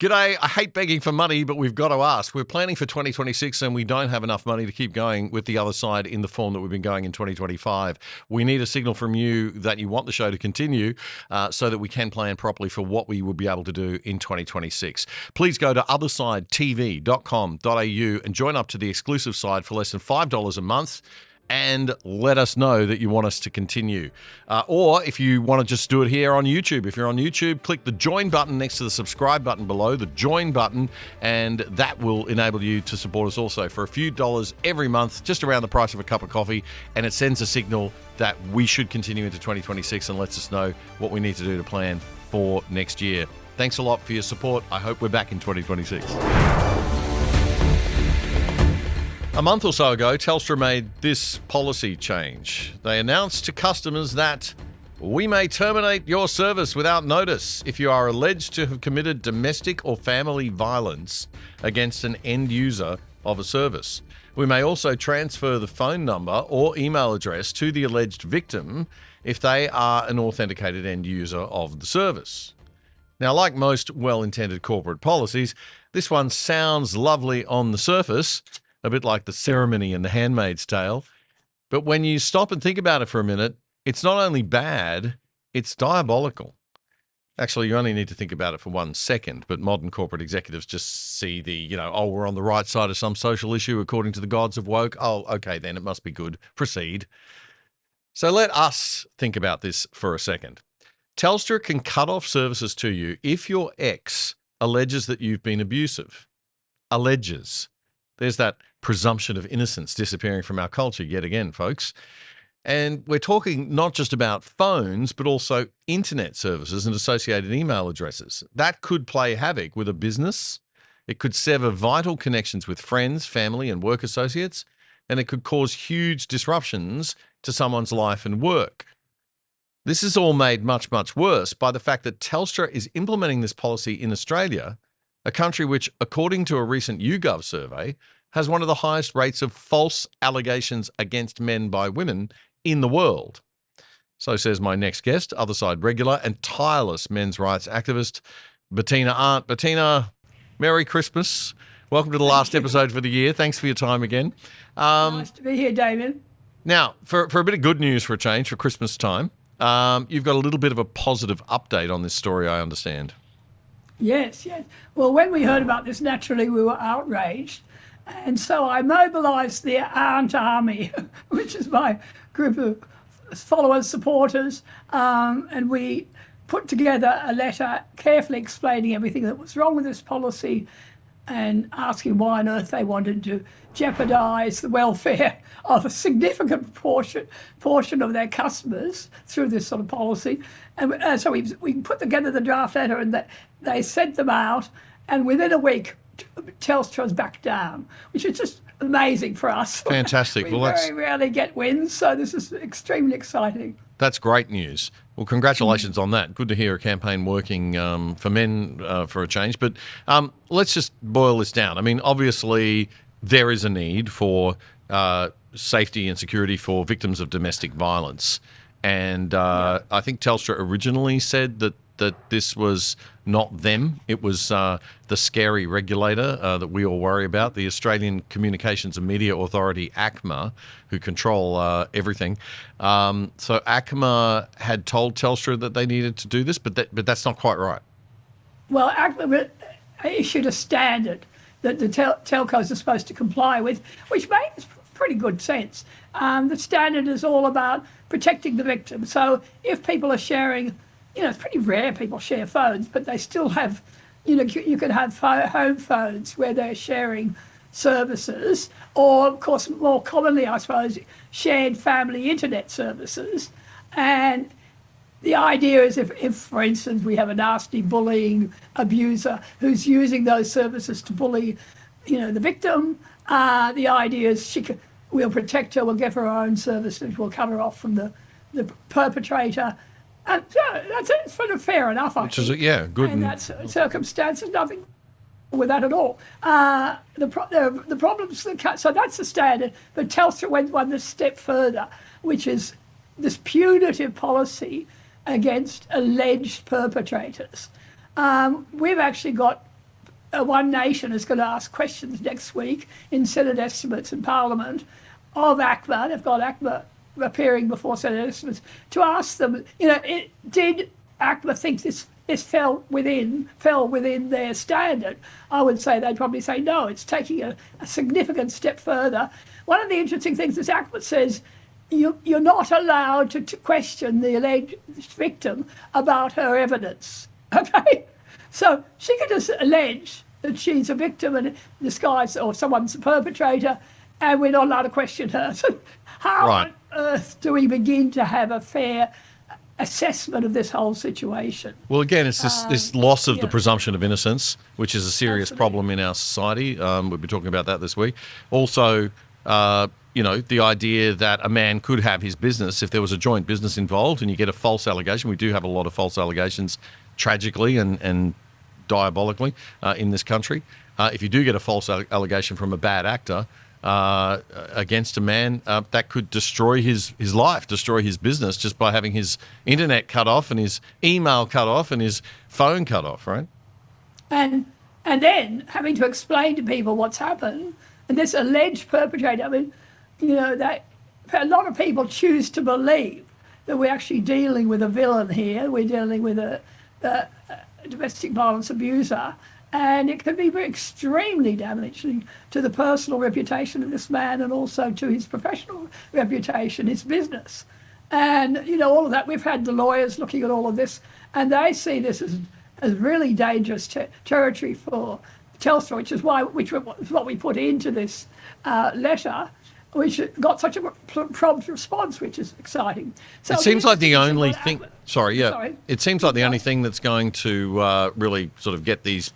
G'day. I hate begging for money, but we've got to ask. We're planning for 2026 and we don't have enough money to keep going with the other side in the form that we've been going in 2025. We need a signal from you that you want the show to continue so that we can plan properly for what we will be able to do in 2026. Please go to othersidetv.com.au and join up to the exclusive side for less than $5 a month. And let us know that you want us to continue. Or if you want to just do it here on YouTube. If you're on YouTube, click the join button next to the subscribe button below, the join button, and that will enable you to support us also for a few dollars every month, just around the price of a cup of coffee. And it sends a signal that we should continue into 2026 and lets us know what we need to do to plan for next year. Thanks a lot for your support. I hope we're back in 2026. A month or so ago, Telstra made this policy change. They announced to customers that we may terminate your service without notice if you are alleged to have committed domestic or family violence against an end user of a service. We may also transfer the phone number or email address to the alleged victim if they are an authenticated end user of the service. Now, like most well-intended corporate policies, this one sounds lovely on the surface, a bit like the ceremony in The Handmaid's Tale. But when you stop and think about it for a minute, it's not only bad, it's diabolical. Actually, you only need to think about it for 1 second, but modern corporate executives just see the, we're on the right side of some social issue according to the gods of woke. Oh, okay, then it must be good. Proceed. So let us think about this for a second. Telstra can cut off services to you if your ex alleges that you've been abusive. Alleges. There's that presumption of innocence disappearing from our culture yet again, folks. And we're talking not just about phones, but also internet services and associated email addresses. That could play havoc with a business. It could sever vital connections with friends, family, and work associates. And it could cause huge disruptions to someone's life and work. This is all made much, much worse by the fact that Telstra is implementing this policy in Australia, a country which, according to a recent YouGov survey, has one of the highest rates of false allegations against men by women in the world. So says my next guest, Other Side regular and tireless men's rights activist, Bettina Arndt. Bettina, Merry Christmas. Welcome to the last episode for the year. Thanks for your time again. Nice to be here, David. Now, for a bit of good news for a change, for Christmas time, you've got a little bit of a positive update on this story, I understand. Yes. Well, when we heard about this, naturally we were outraged. And so I mobilised the Arndt Army, which is my group of followers, supporters, and we put together a letter carefully explaining everything that was wrong with this policy and asking why on earth they wanted to jeopardise the welfare of a significant portion of their customers through this sort of policy. And so we put together the draft letter and they sent them out, and within a week, Telstra's back down, which is just amazing for us. Fantastic. We very rarely get wins, so this is extremely exciting. That's great news. Well, congratulations on that. Good to hear a campaign working for men for a change. But let's just boil this down. I mean, obviously, there is a need for safety and security for victims of domestic violence. And I think Telstra originally said that this was not them. It was the scary regulator that we all worry about, the Australian Communications and Media Authority, ACMA, who control everything. So ACMA had told Telstra that they needed to do this, but that's not quite right. Well, ACMA issued a standard that the telcos are supposed to comply with, which makes pretty good sense. The standard is all about protecting the victim. So if people are sharing, it's pretty rare people share phones, but they still have, you could have home phones where they're sharing services, or of course more commonly, I suppose, shared family internet services. And the idea is if for instance, we have a nasty bullying abuser who's using those services to bully, the victim, the idea is we'll protect her, we'll give her her own services, we'll cut her off from the perpetrator. And that's sort of fair enough, I think. Good. And that circumstance, nothing with that at all. The problems, so that's the standard. But Telstra went one step further, which is this punitive policy against alleged perpetrators. We've actually got One Nation is going to ask questions next week in Senate estimates in Parliament of ACMA. They've got ACMA appearing before Senate estimates to ask them, did ACMA think this fell within their standard? I would say they'd probably say no. It's taking a significant step further. One of the interesting things is ACMA says you're not allowed to question the alleged victim about her evidence. Okay, so she could just allege that she's a victim and this guy's or someone's a perpetrator, and we're not allowed to question her. So how on earth do we begin to have a fair assessment of this whole situation? Well, again, it's this loss of the presumption of innocence, which is a serious problem in our society. We'll be talking about that this week. Also, the idea that a man could have his business if there was a joint business involved and you get a false allegation. We do have a lot of false allegations, tragically and diabolically, in this country. If you do get a false allegation from a bad actor against a man, that could destroy his life, destroy his business just by having his internet cut off and his email cut off and his phone cut off, right? And then having to explain to people what's happened and this alleged perpetrator. I mean, that a lot of people choose to believe that we're actually dealing with a villain here. We're dealing with a domestic violence abuser. And it can be extremely damaging to the personal reputation of this man and also to his professional reputation, his business. And, all of that. We've had the lawyers looking at all of this, and they see this as really dangerous territory for Telstra, which is what we put into this letter, which got such a prompt response, which is exciting. So it seems like the only thing... Sorry. It seems like the only thing that's going to really sort of get these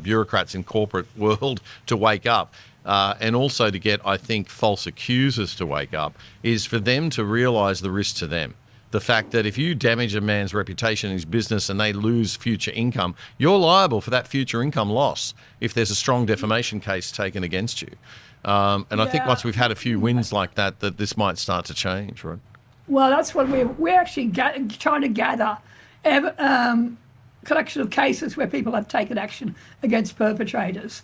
bureaucrats in corporate world to wake up, and also to get, I think, false accusers to wake up, is for them to realise the risk to them. The fact that if you damage a man's reputation in his business and they lose future income, you're liable for that future income loss if there's a strong defamation case taken against you. I think once we've had a few wins like that this might start to change, right? Well, that's what we're actually trying to gather collection of cases where people have taken action against perpetrators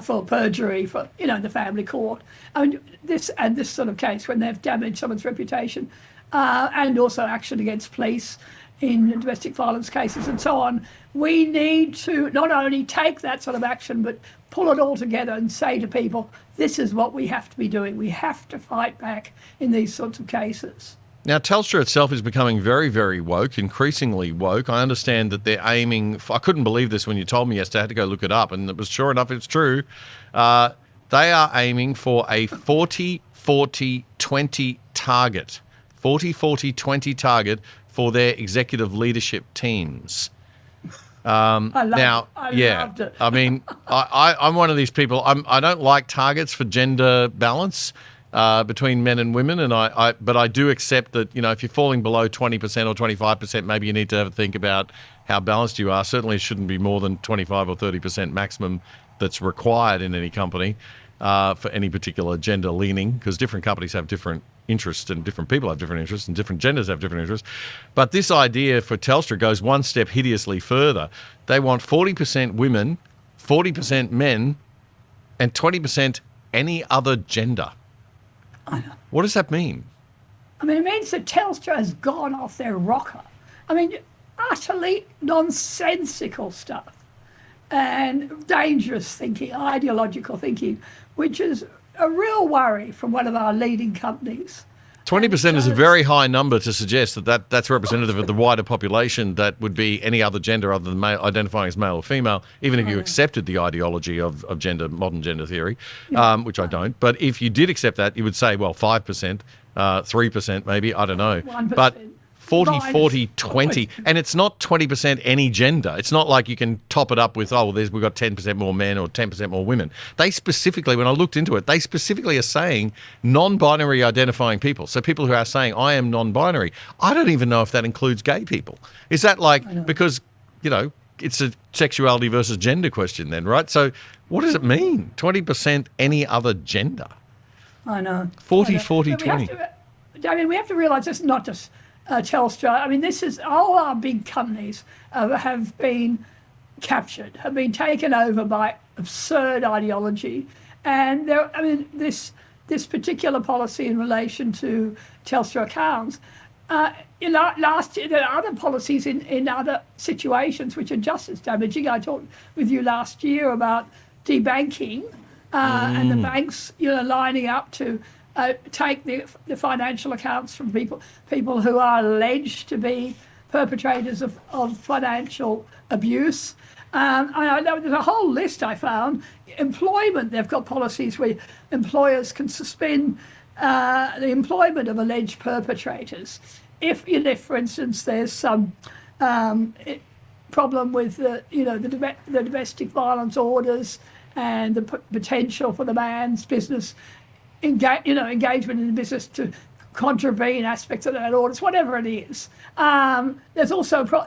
for perjury, for the family court. I mean, this sort of case when they've damaged someone's reputation, and also action against police in domestic violence cases and so on. We need to not only take that sort of action, but pull it all together and say to people, this is what we have to be doing. We have to fight back in these sorts of cases. Now, Telstra itself is becoming very, very woke, increasingly woke. I understand that they're aiming I couldn't believe this when you told me yesterday. I had to go look it up, and it was sure enough, it's true. They are aiming for a 40-40-20 target. 40-40-20 target for their executive leadership teams. I loved it. I mean, I'm one of these people. I don't like targets for gender balance between men and women, but I do accept that if you're falling below 20% or 25%, maybe you need to have a think about how balanced you are. Certainly, it shouldn't be more than 25 or 30% maximum that's required in any company for any particular gender leaning, because different companies have different interests and different people have different interests and different genders have different interests. But this idea for Telstra goes one step hideously further. They want 40% women, 40% men, and 20% any other gender. I know. What does that mean? I mean, it means that Telstra has gone off their rocker. I mean, utterly nonsensical stuff and dangerous thinking, ideological thinking, which is a real worry from one of our leading companies. 20% is a very high number to suggest that's representative of the wider population that would be any other gender other than male, identifying as male or female, even if you accepted the ideology of gender, modern gender theory, which I don't. But if you did accept that, you would say, well, 5%, 3% maybe, I don't know. 1%. But 40-40-20, and it's not 20% any gender. It's not like you can top it up with, we've got 10% more men or 10% more women. They specifically, when I looked into it, they specifically are saying non-binary identifying people. So people who are saying, I am non-binary. I don't even know if that includes gay people. Is that because, it's a sexuality versus gender question then, right? So what does it mean? 20% any other gender? I know. 40-40-20. We have to realise it's not just Telstra. I mean, this is all our big companies have been captured, have been taken over by absurd ideology. And this particular policy in relation to Telstra accounts, last year there are other policies in other situations which are just as damaging. I talked with you last year about debanking and the banks, lining up to take the financial accounts from people who are alleged to be perpetrators of financial abuse. I know there's a whole list I found. Employment, they've got policies where employers can suspend the employment of alleged perpetrators if, for instance, there's some problem with the domestic violence orders and the potential for the man's business engagement in the business to contravene aspects of that orders, whatever it is. There's also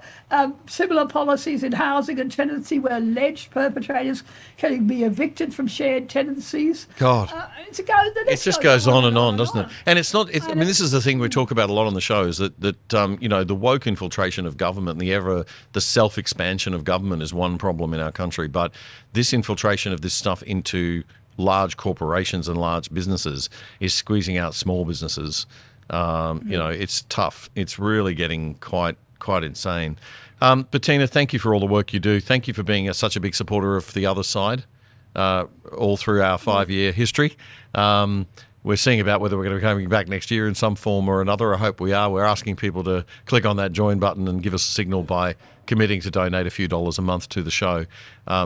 similar policies in housing and tenancy where alleged perpetrators can be evicted from shared tenancies. God. It just goes on and on, doesn't it? And it's not, this is the thing we talk about a lot on the show, is that the woke infiltration of government, the self-expansion of government is one problem in our country, but this infiltration of this stuff into large corporations and large businesses is squeezing out small businesses. It's tough. It's really getting quite insane. Bettina, thank you for all the work you do. Thank you for being such a big supporter of The Other Side all through our 5-year history. We're seeing about whether we're going to be coming back next year in some form or another. I hope we are. We're asking people to click on that join button and give us a signal by committing to donate a few dollars a month to the show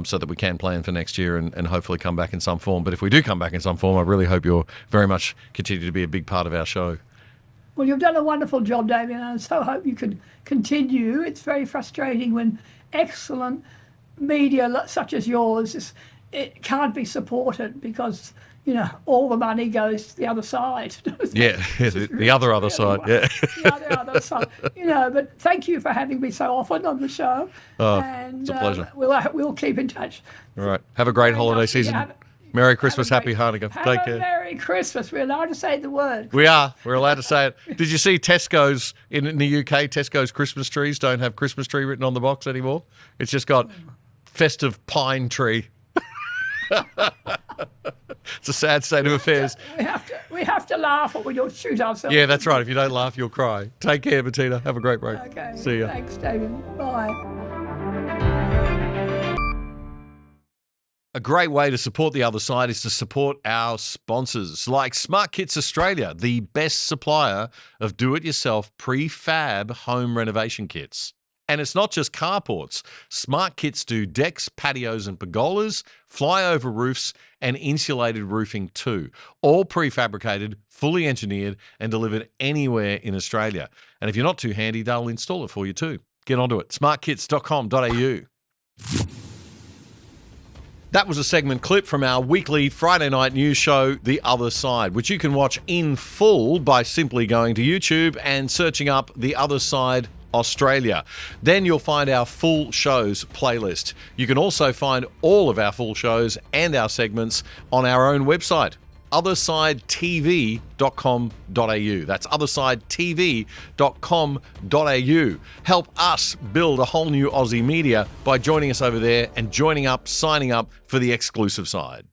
so that we can plan for next year and hopefully come back in some form. But if we do come back in some form, I really hope you'll very much continue to be a big part of our show. Well, you've done a wonderful job, Damien, and I so hope you can continue. It's very frustrating when excellent media such as yours, it can't be supported because all the money goes to the other side. Yeah, the other side. Yeah, the other side. But thank you for having me so often on the show. It's a pleasure. We'll keep in touch. All right. Have a great holiday season. Merry Christmas, Happy Hanukkah. Take care. Merry Christmas. We're allowed to say the word. We are. We're allowed to say it. Did you see Tesco's in the UK? Tesco's Christmas trees don't have Christmas tree written on the box anymore. It's just got festive pine tree. It's a sad state of affairs. We have to laugh or we don't shoot ourselves. Yeah, that's right. If you don't laugh, you'll cry. Take care, Bettina. Have a great break. Okay. See ya. Thanks, David. Bye. A great way to support The Other Side is to support our sponsors like Smart Kits Australia, the best supplier of do-it-yourself prefab home renovation kits. And it's not just carports. Smart Kits do decks, patios and pergolas, flyover roofs and insulated roofing too. All prefabricated, fully engineered and delivered anywhere in Australia. And if you're not too handy, they'll install it for you too. Get onto it. smartkits.com.au. That was a segment clip from our weekly Friday night news show, The Other Side, which you can watch in full by simply going to YouTube and searching up The Other Side Australia. Then you'll find our full shows playlist. You can also find all of our full shows and our segments on our own website, othersidetv.com.au. That's othersidetv.com.au. Help us build a whole new Aussie media by joining us over there and signing up for the exclusive side.